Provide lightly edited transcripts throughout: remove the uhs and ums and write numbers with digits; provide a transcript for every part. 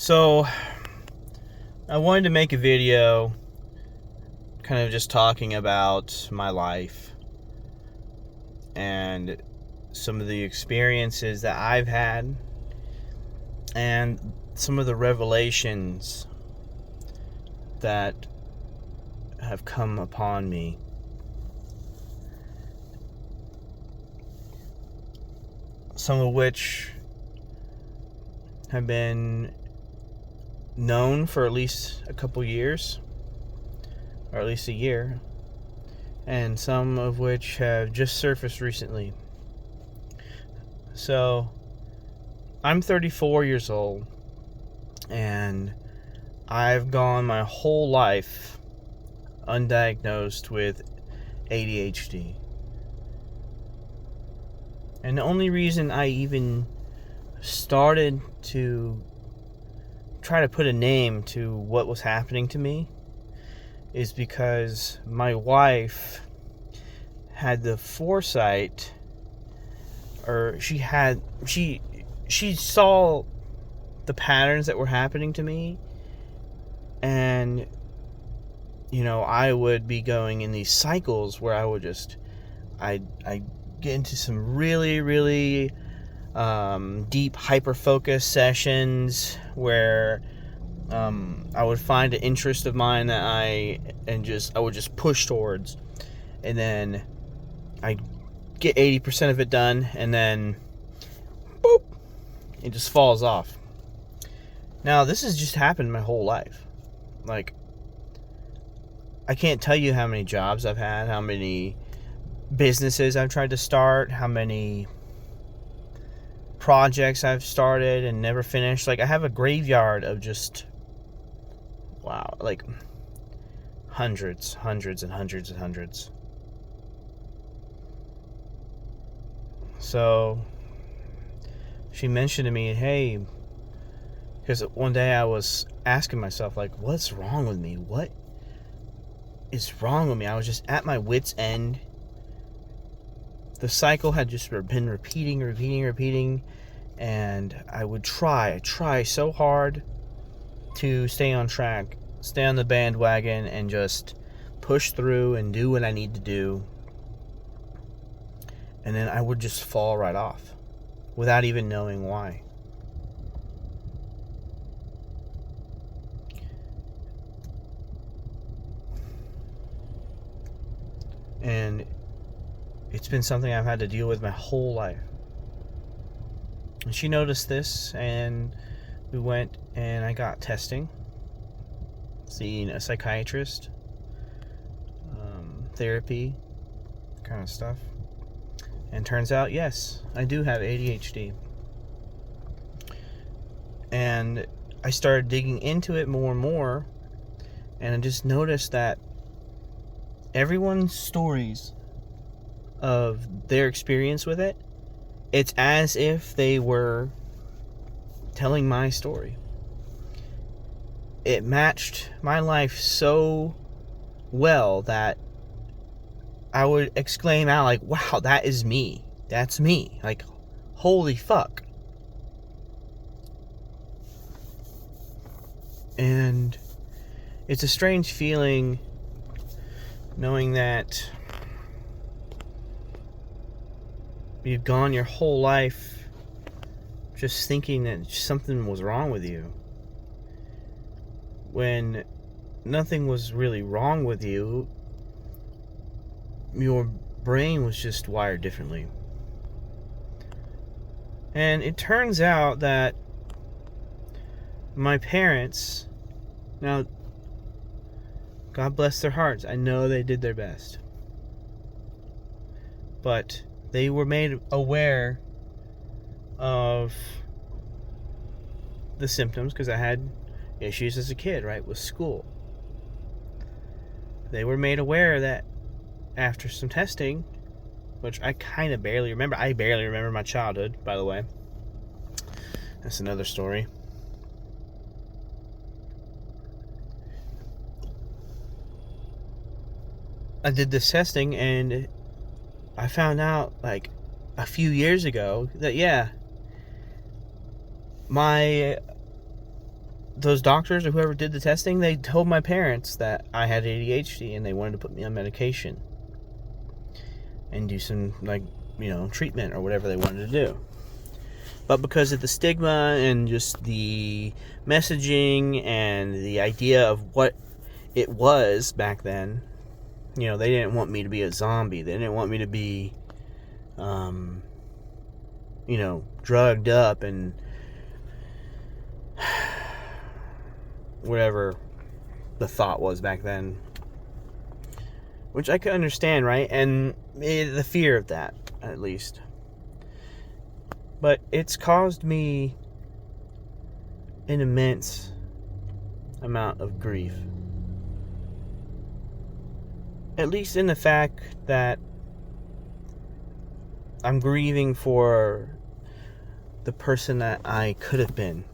So, I wanted to make a video kind of just talking about my life and some of the experiences that I've had and some of the revelations that have come upon me. Some of which have been known for at least a couple years, or at least a year, and some of which have just surfaced recently. So, I'm 34 years old, and I've gone my whole life undiagnosed with ADHD. And the only reason I even started to try to put a name to what was happening to me is because my wife had the foresight, or she saw the patterns that were happening to me, and I would be going in these cycles where I would I get into some really deep hyper-focus sessions where I would find an interest of mine that I would just push towards, and then I get 80% of it done, and then boop, it just falls off. Now, this has just happened my whole life. Like, I can't tell you how many jobs I've had, how many businesses I've tried to start, how many projects I've started and never finished. Like, I have a graveyard of just like hundreds and hundreds. So she mentioned to me, hey, because one day I was asking myself, like, what's wrong with me? What is wrong with me? I was just at my wit's end. The cycle had just been repeating, and I would try so hard to stay on track, stay on the bandwagon, and just push through and do what I need to do. And then I would just fall right off without even knowing why. And it's been something I've had to deal with my whole life. And she noticed this, and we went and I got testing, seeing a psychiatrist, therapy, kind of stuff. And turns out, yes, I do have ADHD. And I started digging into it more and more, and I just noticed that everyone's stories of their experience with it, it's as if they were telling my story. It matched my life so well that I would exclaim out, like, wow, that is me. That's me. Like, holy fuck. And it's a strange feeling knowing that you've gone your whole life just thinking that something was wrong with you, when nothing was really wrong with you. Your brain was just wired differently. And it turns out that my parents, now, God bless their hearts, I know they did their best, but they were made aware of the symptoms because I had issues as a kid, right, with school. They were made aware that after some testing, which I kind of barely remember. I barely remember my childhood, by the way. That's another story. I did this testing, and I found out, like, a few years ago that, yeah, my those doctors or whoever did the testing, they told my parents that I had ADHD and they wanted to put me on medication and do some, like, treatment or whatever they wanted to do. But because of the stigma and just the messaging and the idea of what it was back then, they didn't want me to be a zombie. They didn't want me to be, drugged up and whatever the thought was back then. Which I could understand, right? And the fear of that, at least. But it's caused me an immense amount of grief. At least in the fact that I'm grieving for the person that I could have been.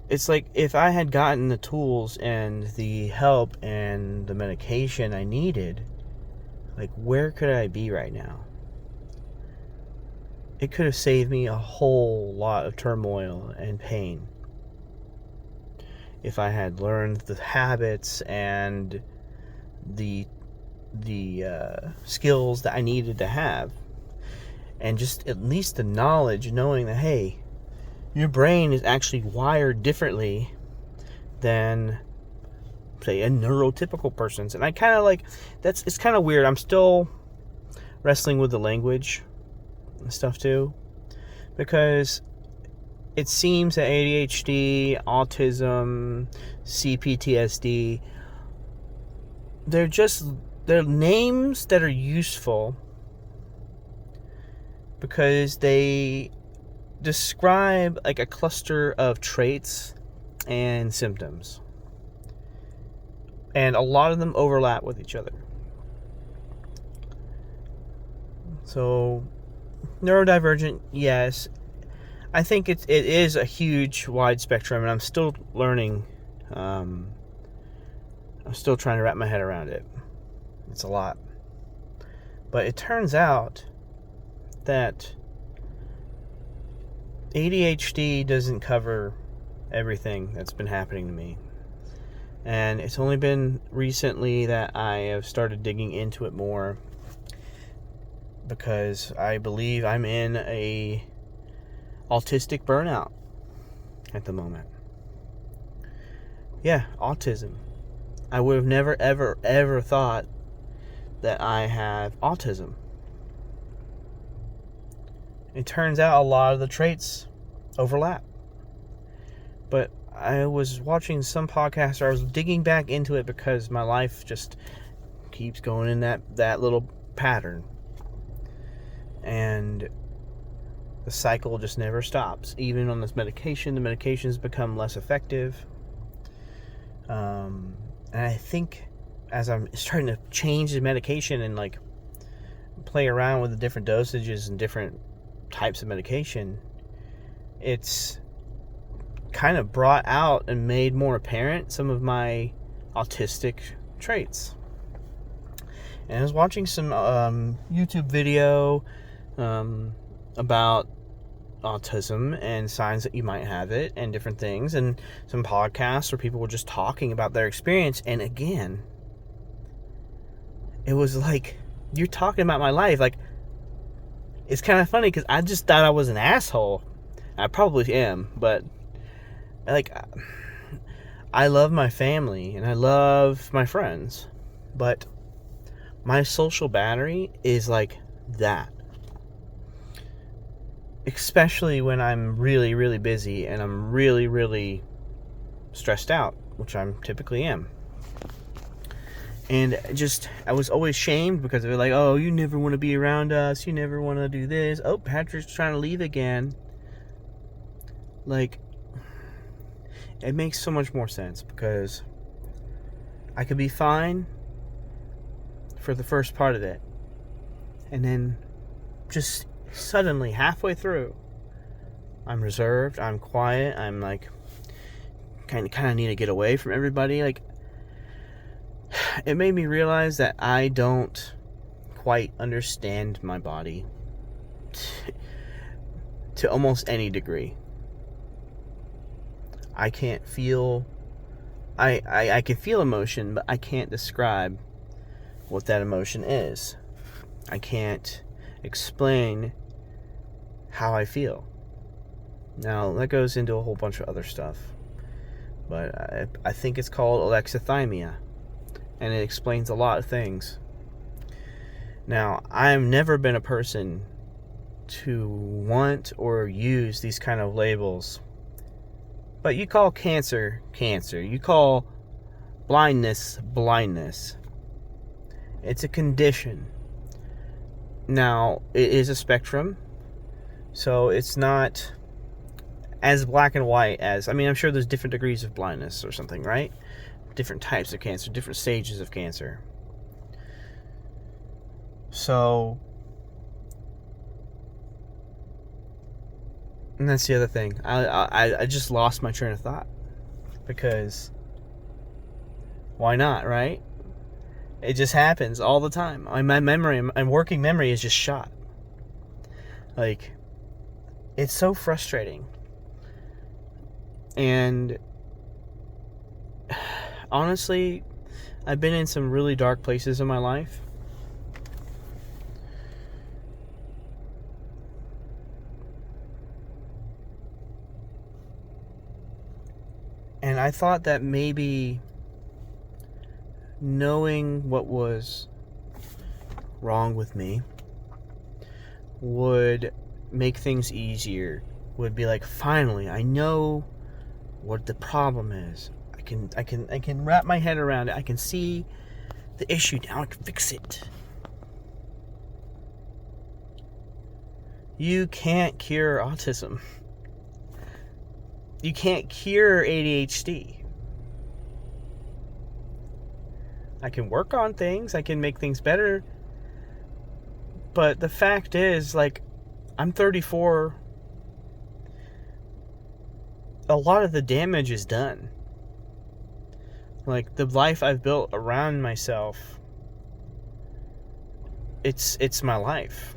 It's like if I had gotten the tools and the help and the medication I needed, like, where could I be right now? It could have saved me a whole lot of turmoil and pain if I had learned the habits and the skills that I needed to have, and just at least the knowledge, knowing that, hey, your brain is actually wired differently than, say, a neurotypical person's. And I kind of it's kind of weird. I'm still wrestling with the language and stuff too, because it seems that ADHD, autism, CPTSD, they're names that are useful because they describe like a cluster of traits and symptoms, and a lot of them overlap with each other. So neurodivergent, yes, I think it is a huge wide spectrum, and I'm still learning. I'm still trying to wrap my head around it. It's a lot. But it turns out that ADHD doesn't cover everything that's been happening to me. And it's only been recently that I have started digging into it more, because I believe I'm in a autistic burnout at the moment. Yeah, autism. I would have never, ever, ever thought that I have autism. It turns out a lot of the traits overlap. But I was watching some podcast, or I was digging back into it because my life just keeps going in that little pattern. And the cycle just never stops. Even on this medication, the medications become less effective. And I think as I'm starting to change the medication and like play around with the different dosages and different types of medication, it's kind of brought out and made more apparent some of my autistic traits. And I was watching some YouTube video about autism and signs that you might have it and different things, and some podcasts where people were just talking about their experience. And again, it was like, you're talking about my life. Like, it's kind of funny because I just thought I was an asshole. I probably am, but like, I love my family and I love my friends, but my social battery is like that. Especially when I'm really, really busy and I'm really, really stressed out, which I typically am. And I was always shamed because they were like, oh, you never want to be around us. You never want to do this. Oh, Patrick's trying to leave again. Like, it makes so much more sense because I could be fine for the first part of it. And then just suddenly, halfway through, I'm reserved, I'm quiet, I'm like, kind of need to get away from everybody. Like, it made me realize that I don't quite understand my body to almost any degree. I can't feel... I can feel emotion, but I can't describe what that emotion is. I can't explain how I feel. Now, that goes into a whole bunch of other stuff. But I think it's called alexithymia. And it explains a lot of things. Now, I've never been a person to want or use these kind of labels. But you call cancer, cancer. You call blindness, blindness. It's a condition. Now, it is a spectrum. So it's not as black and white as... I mean, I'm sure there's different degrees of blindness or something, right? Different types of cancer, different stages of cancer. So... and that's the other thing. I just lost my train of thought. Because... why not, right? It just happens all the time. My memory, my working memory is just shot. Like... it's so frustrating. And... honestly, I've been in some really dark places in my life. And I thought that maybe knowing what was wrong with me would make things easier. Would be like, finally, I know what the problem is. I can wrap my head around it. I can see the issue now. I can fix it. You can't cure autism. You can't cure ADHD. I can work on things. I can make things better. But the fact is, like, I'm 34. A lot of the damage is done. Like, the life I've built around myself, it's my life.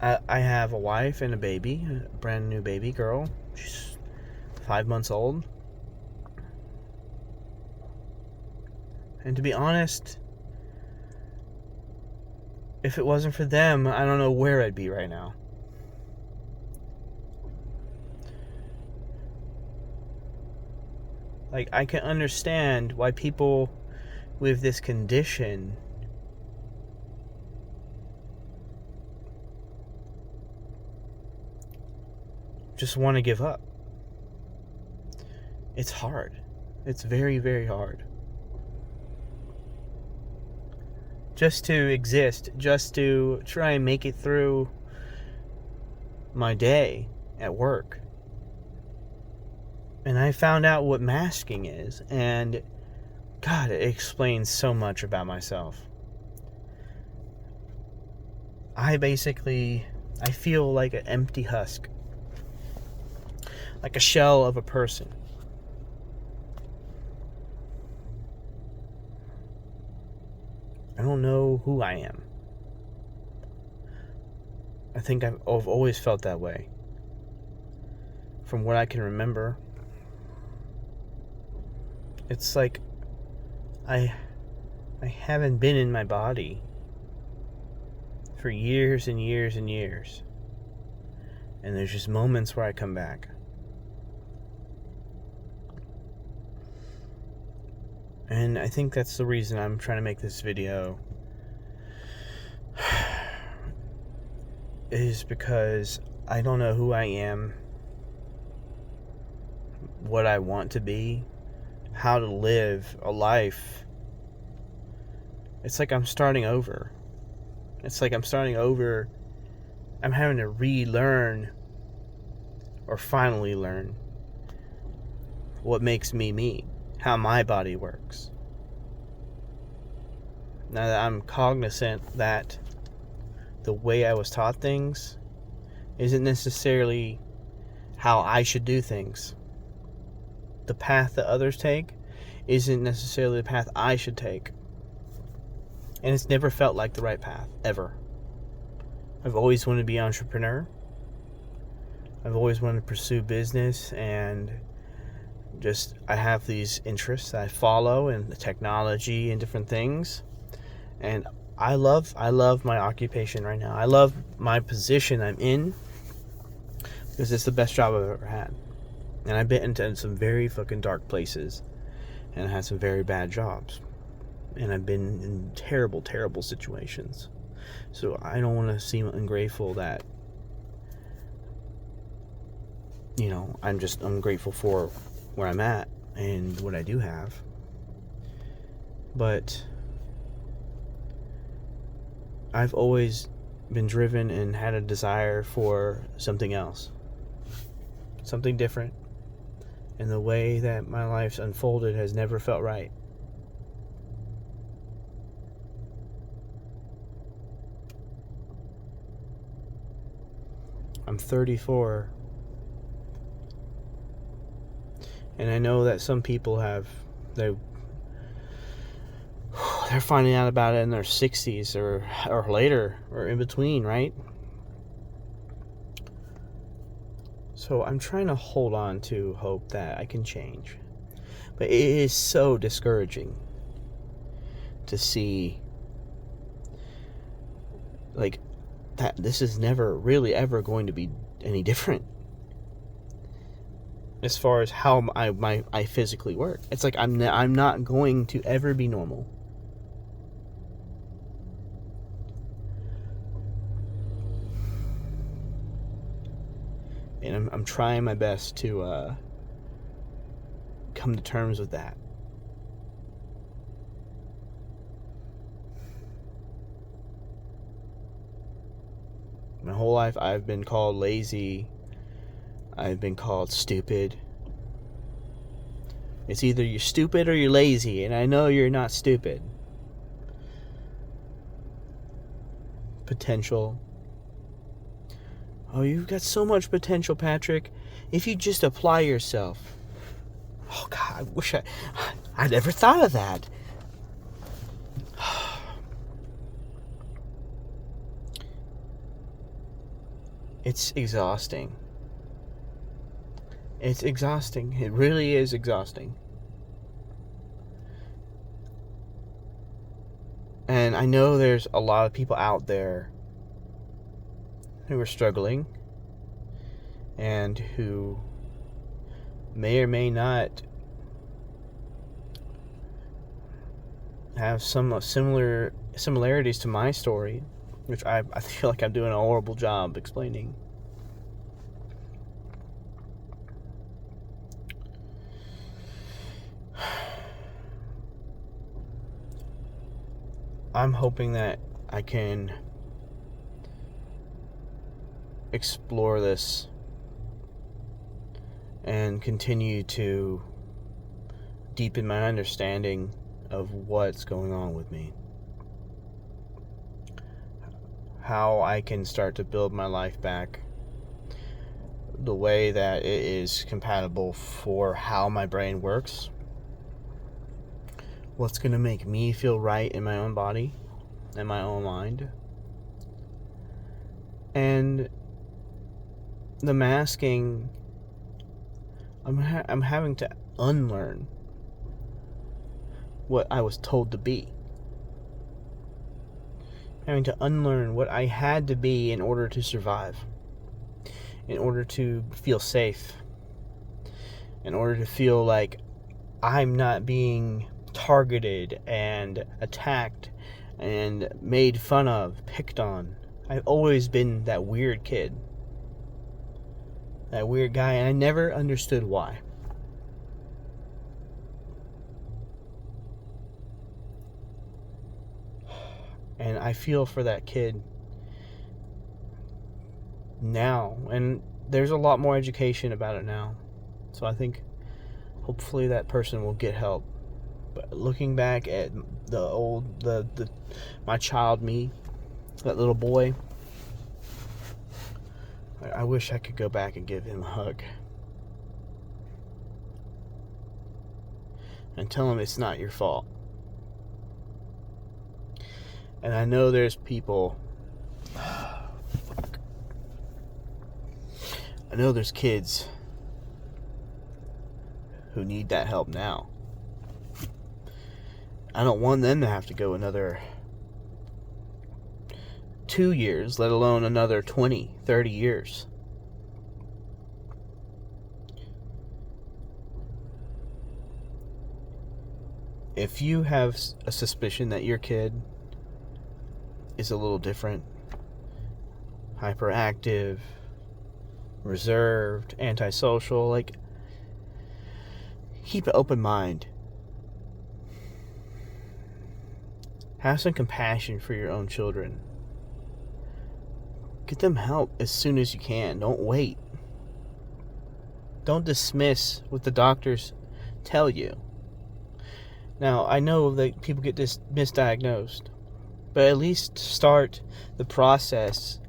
I have a wife and a baby, a brand new baby girl. She's 5 months old. And to be honest, if it wasn't for them, I don't know where I'd be right now. Like, I can understand why people with this condition just want to give up. It's hard. It's very, very hard. Just to exist, just to try and make it through my day at work. And I found out what masking is, and God, it explains so much about myself. I feel like an empty husk. Like a shell of a person. I don't know who I am. I think I've always felt that way. From what I can remember. It's like I haven't been in my body for years and years and years. And there's just moments where I come back. And I think that's the reason I'm trying to make this video. Is because I don't know who I am, what I want to be, how to live a life. It's like I'm starting over. I'm having to relearn, or finally learn, what makes me me, how my body works. Now that I'm cognizant that the way I was taught things isn't necessarily how I should do things. The path that others take isn't necessarily the path I should take. And it's never felt like the right path, ever. I've always wanted to be an entrepreneur. I've always wanted to pursue business, and I have these interests that I follow in the technology and different things. And I love my occupation right now. I love my position I'm in because it's the best job I've ever had. And I've been into some very fucking dark places, and I had some very bad jobs. And I've been in terrible, terrible situations. So I don't want to seem ungrateful that, I'm just ungrateful for where I'm at and what I do have. But I've always been driven and had a desire for something else. Something different. And the way that my life's unfolded has never felt right. I'm 34. And I know that some people they're finding out about it in their 60s or later or in between, right? So I'm trying to hold on to hope that I can change. But it is so discouraging to see that this is never really ever going to be any different as far as how I physically work. It's like I'm not going to ever be normal. And I'm trying my best to come to terms with that. My whole life I've been called lazy. I've been called stupid. It's either you're stupid or you're lazy, and I know you're not stupid. Potential. Oh, you've got so much potential, Patrick. If you just apply yourself. Oh, God, I wish I never thought of that. It's exhausting. It's exhausting. It really is exhausting. And I know there's a lot of people out there who are struggling and who may or may not have some similarities to my story, which I feel like I'm doing a horrible job explaining. I'm hoping that I can explore this and continue to deepen my understanding of what's going on with me. How I can start to build my life back the way that it is compatible for how my brain works. What's going to make me feel right in my own body and my own mind. And the masking, I'm having to unlearn what I was told to be. Having to unlearn what I had to be in order to survive. In order to feel safe. In order to feel like I'm not being targeted and attacked and made fun of, picked on. I've always been that weird kid. That weird guy, and I never understood why. And I feel for that kid now. And there's a lot more education about it now. So I think hopefully that person will get help. But looking back at my child me, that little boy, I wish I could go back and give him a hug. And tell him it's not your fault. And I know there's people... I know there's kids who need that help now. I don't want them to have to go another 2 years, let alone another 20, 30 years. If you have a suspicion that your kid is a little different, hyperactive, reserved, antisocial, like, keep an open mind. Have some compassion for your own children. Get them help as soon as you can. Don't wait. Don't dismiss what the doctors tell you. Now, I know that people get misdiagnosed, but at least start the process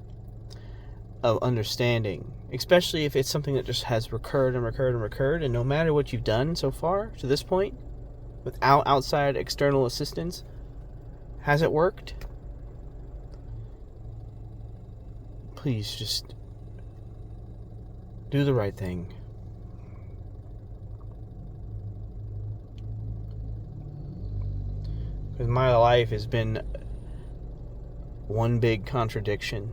of understanding, especially if it's something that just has recurred and recurred and recurred, and no matter what you've done so far to this point, without outside external assistance, has it worked? Please just do the right thing. Because my life has been one big contradiction.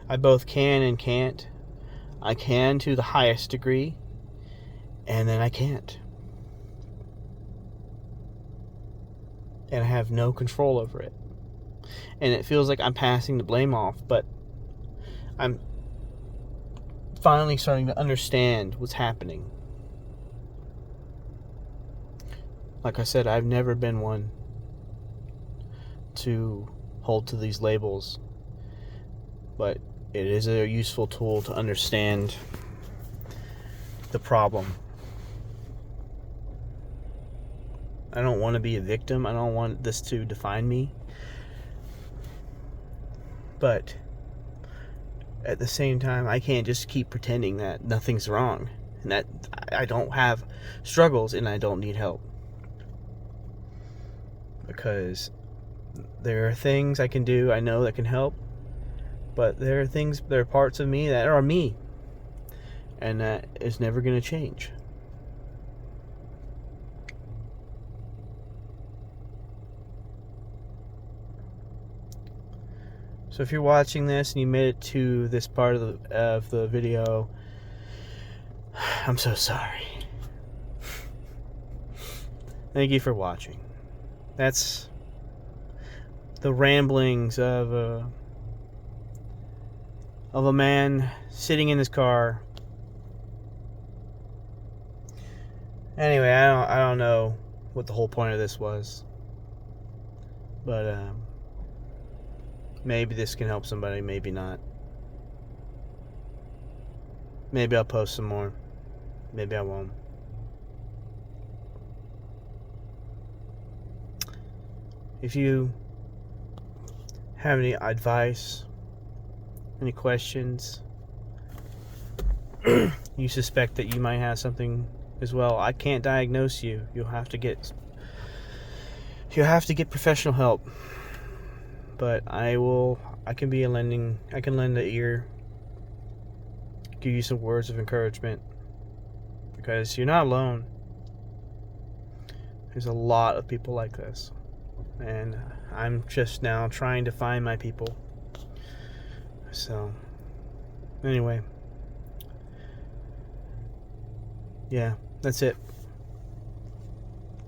I both can and can't. I can to the highest degree, and then I can't. And I have no control over it. And it feels like I'm passing the blame off, but I'm finally starting to understand what's happening. Like I said, I've never been one to hold to these labels, but it is a useful tool to understand the problem. I don't want to be a victim. I don't want this to define me. But at the same time, I can't just keep pretending that nothing's wrong and that I don't have struggles and I don't need help. Because there are things I can do, I know, that can help, but there are parts of me that are me, and that is never going to change. So if you're watching this and you made it to this part of the video, I'm so sorry. Thank you for watching. That's the ramblings of a man sitting in his car. Anyway, I don't know what the whole point of this was, but maybe this can help somebody, maybe not. Maybe I'll post some more. Maybe I won't. If you have any advice, any questions, you suspect that you might have something as well, I can't diagnose you. You'll have to get professional help. But I can lend an ear, give you some words of encouragement, because you're not alone. There's a lot of people like this, and I'm just now trying to find my people. So anyway, yeah, that's it.